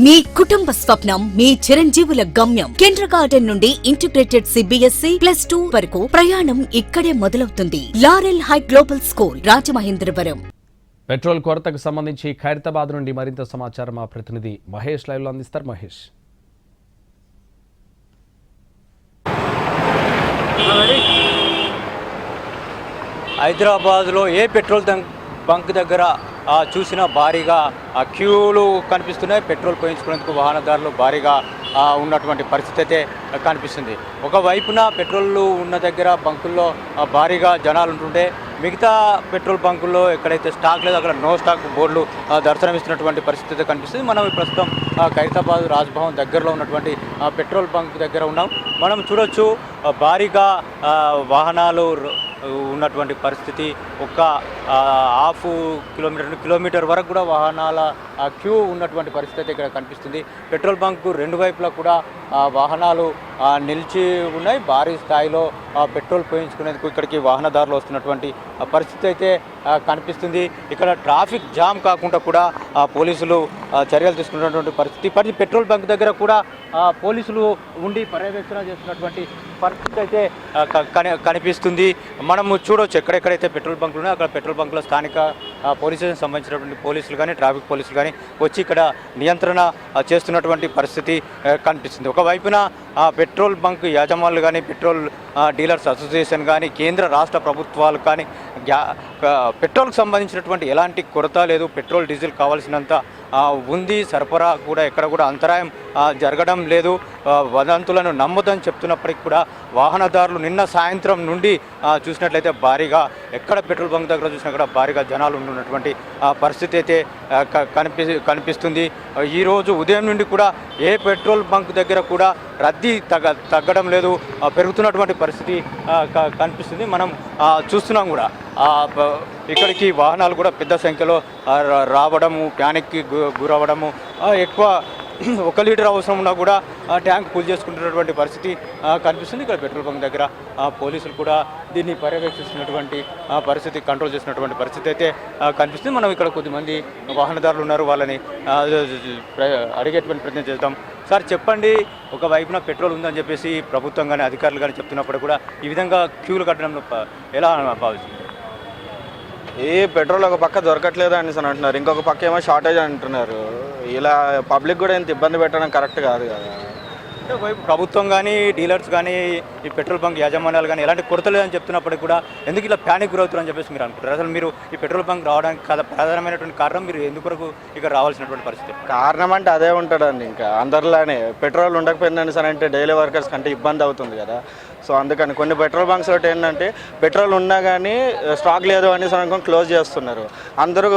మీ కుటుంబ స్వప్నం మీ చిరంజీవుల గమ్యం. కిండర్ గార్డెన్ నుండి ఇంటిగ్రేటెడ్ CBSE +2 వరకు ప్రయాణం ఇక్కడే మొదలవుతుంది. Laurel high global school, Rajamahendravaram. Petrol కొరతకు సంబంధించి ఖైరతాబాద్ నుండి మరింత సమాచారం మా ప్రతినిధి మహేష్ లైవ్ లో అందిస్తారు. మహేష్, హైదరాబాద్లో ఏ పెట్రోల్ బంక్ దగ్గర చూసిన భారీగా క్యూలు కనిపిస్తున్నాయి. పెట్రోల్ పోయించుకునేందుకు వాహనదారులు భారీగా ఉన్నటువంటి పరిస్థితి అయితే కనిపిస్తుంది. ఒకవైపున పెట్రోల్ ఉన్న దగ్గర బంకుల్లో భారీగా జనాలు ఉంటుంటే, మిగతా పెట్రోల్ బంకుల్లో ఎక్కడైతే స్టాక్ లేదో అక్కడ నో స్టాక్ బోర్డులు దర్శనమిస్తున్నటువంటి పరిస్థితి అయితే కనిపిస్తుంది. మనం ప్రస్తుతం ఖైరతాబాద్ రాజ్భవన్ దగ్గరలో ఉన్నటువంటి పెట్రోల్ బంక్ దగ్గర ఉన్నాం. మనం చూడొచ్చు భారీగా వాహనాలు ఉన్నటువంటి పరిస్థితి. ఒక హాఫ్ కిలోమీటర్ వరకు కూడా వాహనాల క్యూ ఉన్నటువంటి పరిస్థితి ఇక్కడ కనిపిస్తుంది. పెట్రోల్ బంక్ రెండు వైపులా కూడా వాహనాలు నిలిచి ఉన్నాయి. భారీ స్థాయిలో పెట్రోల్ పోయించుకునేందుకు ఇక్కడికి వాహనదారులు వస్తున్నటువంటి పరిస్థితి అయితే కనిపిస్తుంది. ఇక్కడ ట్రాఫిక్ జామ్ కాకుండా కూడా పోలీసులు చర్యలు తీసుకున్నటువంటి పరిస్థితి. పెట్రోల్ బంక్ దగ్గర కూడా పోలీసులు ఉండి పర్యవేక్షణ చేస్తున్నటువంటి పరిస్థితి అయితే కనిపిస్తుంది. మనము చూడవచ్చు ఎక్కడెక్కడైతే పెట్రోల్ బంకులు ఉన్నాయో అక్కడ పెట్రోల్ బంకులో స్థానిక పోలీస్ స్టేషన్ సంబంధించినటువంటి పోలీసులు కానీ ట్రాఫిక్ పోలీసులు కానీ వచ్చి ఇక్కడ నియంత్రణ చేస్తున్నటువంటి పరిస్థితి కనిపిస్తుంది. ఒకవైపున పెట్రోల్ బంక్ యాజమానులు కానీ పెట్రోల్ డీలర్స్ అసోసియేషన్ కానీ కేంద్ర రాష్ట్ర ప్రభుత్వాలు కానీ పెట్రోల్కి సంబంధించినటువంటి ఎలాంటి కొరత లేదు, పెట్రోల్ డీజిల్ కావాల్సినంత ఉంది, సరఫరా కూడా ఎక్కడ కూడా అంతరాయం జరగడం లేదు, వదంతులను నమ్మొద్దని చెప్తున్నప్పటికీ కూడా వాహనదారులు నిన్న సాయంత్రం నుండి చూసినట్లయితే భారీగా ఎక్కడ పెట్రోల్ బంక్ దగ్గర చూసినా కూడా భారీగా జనాలు ఉన్నటువంటి పరిస్థితి అయితే కనిపిస్తుంది. ఈరోజు ఉదయం నుండి కూడా ఏ పెట్రోల్ బంక్ దగ్గర కూడా రద్దీ తగ్గడం లేదు, పెరుగుతున్నటువంటి పరిస్థితి కనిపిస్తుంది. మనం చూస్తున్నాం కూడా ఇక్కడికి వాహనాలు కూడా పెద్ద సంఖ్యలో రావడము, ప్యానిక్కి గురవడము, ఎక్కువ 1 లీటర్ అవసరం ఉన్నా కూడా ట్యాంక్ ఫుల్ చేసుకుంటున్నటువంటి పరిస్థితి కనిపిస్తుంది. ఇక్కడ పెట్రోల్ బంక్ దగ్గర పోలీసులు కూడా దీన్ని పర్యవేక్షిస్తున్నటువంటి పరిస్థితి, కంట్రోల్ చేస్తున్నటువంటి పరిస్థితి అయితే కనిపిస్తుంది. మనం ఇక్కడ కొద్దిమంది వాహనదారులు ఉన్నారు, వాళ్ళని అడిగేటువంటి ప్రయత్నం చేద్దాం. సార్ చెప్పండి, ఒకవైపున పెట్రోల్ ఉందని చెప్పేసి ప్రభుత్వం కానీ అధికారులు కానీ చెప్తున్నప్పుడు కూడా ఈ విధంగా క్యూలు కట్టడంలో ఎలా భావిస్తుంది? ఈ పెట్రోల్ ఒక పక్క దొరకట్లేదు అని అంటున్నారు, ఇంకొక పక్క ఏమో షార్టేజ్ అంటున్నారు. ఇలా పబ్లిక్ కూడా ఇంత ఇబ్బంది పెట్టడం కరెక్ట్ కాదు కదా. అంటే ప్రభుత్వం కానీ డీలర్స్ కానీ ఈ పెట్రోల్ బంక్ యాజమాన్యాలు కానీ ఎలాంటి కొరత లేదని చెప్తున్నప్పటికీ కూడా ఎందుకు ఇలా ప్యానిక్ గురవుతారని చెప్పేసి మీరు అనుకుంటారు? అసలు మీరు ఈ పెట్రోల్ బంక్ రావడానికి ప్రధానమైనటువంటి కారణం మీరు ఎందుకు ఇక్కడ రావాల్సినటువంటి పరిస్థితి? కారణం అంటే అదే ఉంటుందండి, ఇంకా అందరిలానే పెట్రోల్ ఉండకపోయిందని సరే అంటే డైలీ వర్కర్స్ కంటే ఇబ్బంది అవుతుంది కదా. సో అందుకని కొన్ని పెట్రోల్ బంక్స్ ఒకటి ఏంటంటే పెట్రోల్ ఉన్నా కానీ స్టాక్ లేదు అనేసి అనుకుని క్లోజ్ చేస్తున్నారు. అందరూ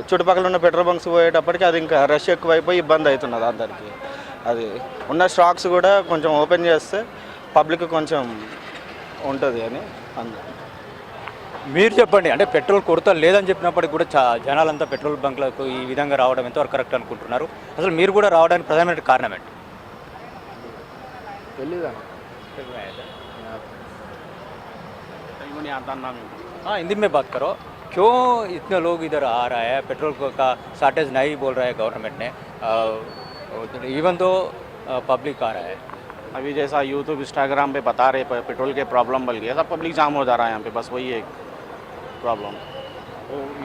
చుట్టుపక్కల ఉన్న పెట్రోల్ బంక్స్ పోయేటప్పటికి అది ఇంకా రష్ ఎక్కువైపోయి ఇబ్బంది అవుతున్నది అందరికీ. అది ఉన్న స్టాక్స్ కూడా కొంచెం ఓపెన్ చేస్తే పబ్లిక్ కొంచెం ఉంటుంది అని మీరు చెప్పండి. అంటే పెట్రోల్ కొరత లేదని చెప్పినప్పటికీ కూడా జనాలంతా పెట్రోల్ బంక్లకు ఈ విధంగా రావడం ఎంతవరకు కరెక్ట్ అనుకుంటున్నారు? అసలు మీరు కూడా రావడానికి ప్రధానమైన కారణం ఏంటి? हिंदी में बात करो, क्यों इतने लोग इधर आ रहा है? पेट्रोल का शॉर्टेज नहीं बोल रहा है गवर्नमेंट ने, इवन तो पब्लिक आ रहा है. अभी जैसा यूट्यूब इंस्टाग्राम पे बता रहे पेट्रोल के प्रॉब्लम बन गया, सब पब्लिक जाम हो जा रहा है यहाँ पे, बस वही एक प्रॉब्लम.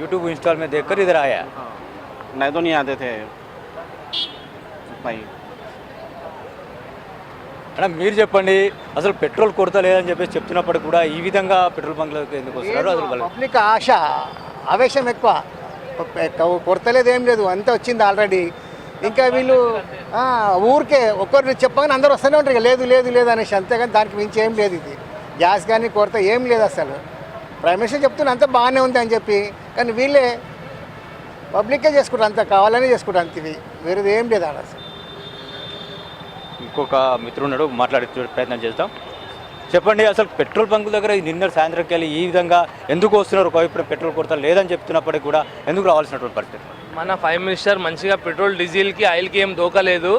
यूट्यूब इंस्टॉल में देखकर इधर आया? नहीं तो नहीं आते थे नहीं. అంటే మీరు చెప్పండి, అసలు పెట్రోల్ కొరత లేదని చెప్పేసి చెప్తున్నప్పటికి కూడా ఈ విధంగా పెట్రోల్ బంక్లకు ఎందుకు వస్తున్నారు? అసలు పబ్లిక్ ఆశ, ఆవేశం ఎక్కువ. కొరత లేదు, ఏం లేదు, అంతా వచ్చింది ఆల్రెడీ. ఇంకా వీళ్ళు ఊరికే ఒక్కరు చెప్పగానే అందరూ వస్తూనే ఉంటారు, ఇక లేదు లేదు లేదు అనేసి, అంతేగాని దానికి మించి ఏం లేదు. ఇది గ్యాస్ కానీ కొరత ఏం లేదు అసలు. ప్రైమ్ మినిస్టర్ చెప్తున్నా అంతా బాగానే ఉంది అని చెప్పి, కానీ వీళ్ళే పబ్లిక్కే చేసుకుంటారు, అంతా కావాలని చేసుకుంటారు అంత. ఇది వేరేది ఏం లేదు అసలు. ఇంకొక మిత్రుడు మాట్లాడే ప్రయత్నం చేద్దాం. చెప్పండి, అసలు పెట్రోల్ బంకుల దగ్గర నిన్న సాయంత్రంకి వెళ్ళి ఈ విధంగా ఎందుకు వస్తున్నారు? ఒకవైపు పెట్రోల్ కొరత లేదని చెప్తున్నప్పటికీ కూడా ఎందుకు రావాల్సినటువంటి పరిస్థితి? మన ప్రైమ్ మినిస్టర్ మంచిగా పెట్రోల్ డీజిల్కి ఆయిల్కి ఏం దోకలేదు.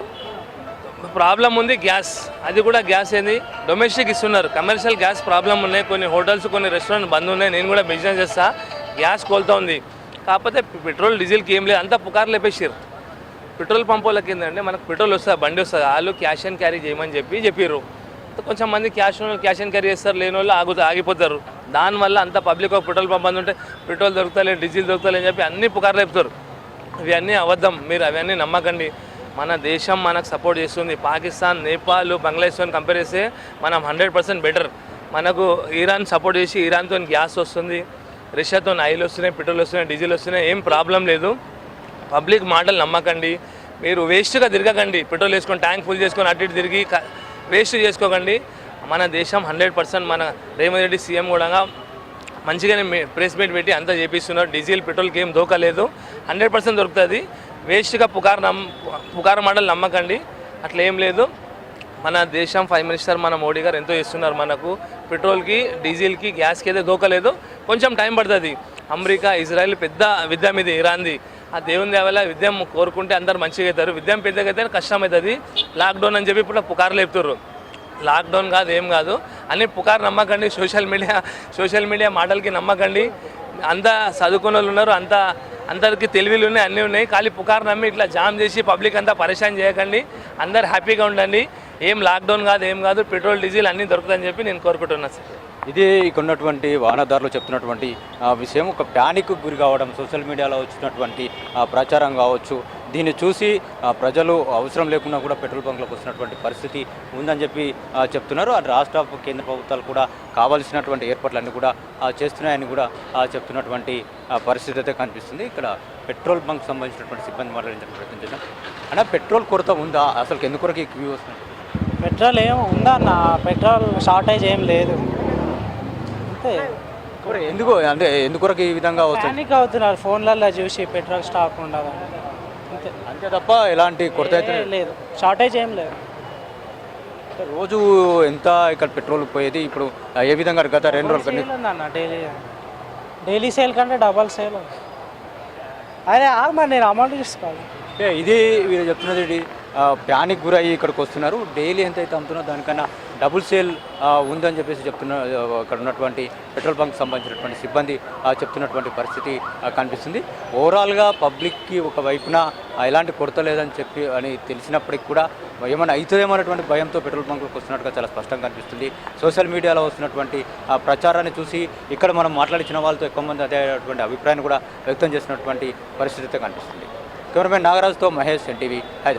ప్రాబ్లం ఉంది గ్యాస్, అది కూడా గ్యాస్ ఏంది డొమెస్టిక్ ఇస్తున్నారు, కమర్షియల్ గ్యాస్ ప్రాబ్లం ఉన్నాయి. కొన్ని హోటల్స్ కొన్ని రెస్టారెంట్ బంద్ ఉన్నాయి. నేను కూడా బిజినెస్ చేస్తా, గ్యాస్ కోల్తా ఉంది. కాకపోతే పెట్రోల్ డీజిల్కి ఏం లేదు, అంతా పుకారు లేపేసారు. పెట్రోల్ పంపులకి ఏంటంటే మనకు పెట్రోల్ వస్తుంది, బండి వస్తుంది, వాళ్ళు క్యాష్ అండ్ క్యారీ చేయమని చెప్పారు. కొంచెం మంది క్యాష్ అండ్ క్యారీ చేస్తారు, లేని వాళ్ళు ఆగిపోతారు. దానివల్ల అంత పబ్లిక్ ఒక పెట్రోల్ పంప్ ఉంటే పెట్రోల్ దొరుకుతలే, డీజిల్ దొరుకుతలే అని చెప్పి అన్ని పుకార్లు చెప్తారు. ఇవన్నీ అబద్ధం, మీరు అవన్నీ నమ్మకండి. మన దేశం మనకు సపోర్ట్ చేస్తుంది. పాకిస్తాన్, నేపాల్, బంగ్లాదేశ్తో కంపేర్ చేస్తే మనం 100% బెటర్. మనకు ఇరాన్ సపోర్ట్ చేసి ఇరాన్తో గ్యాస్ వస్తుంది, రష్యాతో ఆయిల్ వస్తున్నాయి, పెట్రోల్ వస్తున్నాయి, డీజిల్ వస్తున్నాయి, ఏం ప్రాబ్లం లేదు. పబ్లిక్ మాటలు నమ్మకండి. మీరు వేస్ట్గా తిరగకండి, పెట్రోల్ వేసుకొని ట్యాంక్ ఫుల్ చేసుకొని అటు ఇటు తిరిగి వేస్ట్ చేసుకోకండి. మన దేశం 100% మన రేవంత్ రెడ్డి సీఎం కూడా మంచిగానే ప్రెస్ మీట్ పెట్టి అంతా చేపిస్తున్నారు. డీజిల్ పెట్రోల్కి ఏం దోకలేదు, 100% దొరుకుతుంది. వేస్ట్గా పుకార మాటలు నమ్మకండి, అట్లా ఏం లేదు. మన దేశం ప్రైమ్ మినిస్టర్ మన మోడీ గారు ఎంతో చేస్తున్నారు. మనకు పెట్రోల్కి, డీజిల్కి, గ్యాస్కి అయితే దోకలేదు. కొంచెం టైం పడుతుంది. అమెరికా, ఇజ్రాయెల్ పెద్ద విద్యం ఇది ఇరాన్ది. ఆ దేవుని దేవల్ల విద్యం కోరుకుంటే అందరు మంచిగా అవుతారు. విద్యం పెద్దగా అయితే కష్టం అవుతుంది. లాక్డౌన్ అని చెప్పి ఇప్పుడు పుకార్లు చెప్తారు. లాక్డౌన్ కాదు, ఏం కాదు అని పుకారు నమ్మకండి. సోషల్ మీడియా మాటలకి నమ్మకండి. అంతా చదువుకున్న వాళ్ళు ఉన్నారు, అందరికీ తెలివిలు ఉన్నాయి, అన్నీ ఉన్నాయి. ఖాళీ పుకారు నమ్మి ఇట్లా జామ్ చేసి పబ్లిక్ అంతా పరేషాన్ చేయకండి. అందరు హ్యాపీగా ఉండండి. ఏం లాక్డౌన్ కాదు, ఏం కాదు, పెట్రోల్ డీజిల్ అన్నీ దొరుకుతుందని చెప్పి నేను కోరుకుంటున్నాను సార్. ఇది ఇక్కడ ఉన్నటువంటి వాహనదారులు చెప్తున్నటువంటి విషయం. ఒక ప్యానిక్ గురి కావడం, సోషల్ మీడియాలో వచ్చినటువంటి ప్రచారం కావచ్చు, దీన్ని చూసి ప్రజలు అవసరం లేకుండా కూడా పెట్రోల్ బంక్లకు వస్తున్నటువంటి పరిస్థితి ఉందని చెప్పి చెప్తున్నారు. అటు రాష్ట్ర కేంద్ర ప్రభుత్వాలు కూడా కావాల్సినటువంటి ఏర్పాట్లన్నీ కూడా చేస్తున్నాయని కూడా చెప్తున్నటువంటి పరిస్థితి అయితే కనిపిస్తుంది. ఇక్కడ పెట్రోల్ బంక్ సంబంధించినటువంటి సిబ్బంది మాట్లాడించడానికి ప్రయత్నం చేద్దాం. అంటే పెట్రోల్ కొరత ఉందా, అసలు ఎందుకొరకు క్యూ వస్తుంది? పెట్రోల్ ఏం ఉందన్న, పెట్రోల్ షార్టేజ్ ఏం లేదు. అంతే. ఎందుకు అంటే ఎందుకొరకు ఈ విధంగా వస్తుంది? ప్యానిక్ అవుతున్నారు ఫోన్లలో చూసి పెట్రోల్ స్టాక్ ఉండదు అంతే. అంతే తప్ప ఎలాంటి కొరత అయితే లేదు, షార్టేజ్ ఏం లేదు. రోజు ఎంత ఇక్కడ పెట్రోల్ పోయేది, ఇప్పుడు ఏ విధంగా గత 2 రోజులు సేల్ ఉందన్న, డైలీ సేల్ కంటే డబల్ సేల్. అరే మరి నేను అమౌంట్ తీసుకోవాలి. ఇది వీళ్ళు చెప్తున్నది, ప్యానిక్ గురయ్యి ఇక్కడికి వస్తున్నారు. డైలీ ఎంత అయితే అమ్ముతున్నారో దానికన్నా డబుల్ సేల్ ఉందని చెప్పేసి చెప్తున్నారు. ఇక్కడ ఉన్నటువంటి పెట్రోల్ బంక్ సంబంధించినటువంటి సిబ్బంది చెప్తున్నటువంటి పరిస్థితి కనిపిస్తుంది. ఓవరాల్గా పబ్లిక్కి ఒక వైపున ఎలాంటి కొరత లేదని చెప్పి అని తెలిసినప్పటికి కూడా ఏమైనా అవుతుందేమన్నటువంటి భయంతో పెట్రోల్ బంకులకు వస్తున్నట్టుగా చాలా స్పష్టంగా కనిపిస్తుంది. సోషల్ మీడియాలో వస్తున్నటువంటి ప్రచారాన్ని చూసి ఇక్కడ మనం మాట్లాడించిన వాళ్ళతో ఎక్కువ మంది అదేటువంటి అభిప్రాయాన్ని కూడా వ్యక్తం చేసినటువంటి పరిస్థితి అయితే కనిపిస్తుంది. కెమెరామెన్ నాగరాజుతో మహేష్, ఎన్టీవీ, హైదరాబాద్.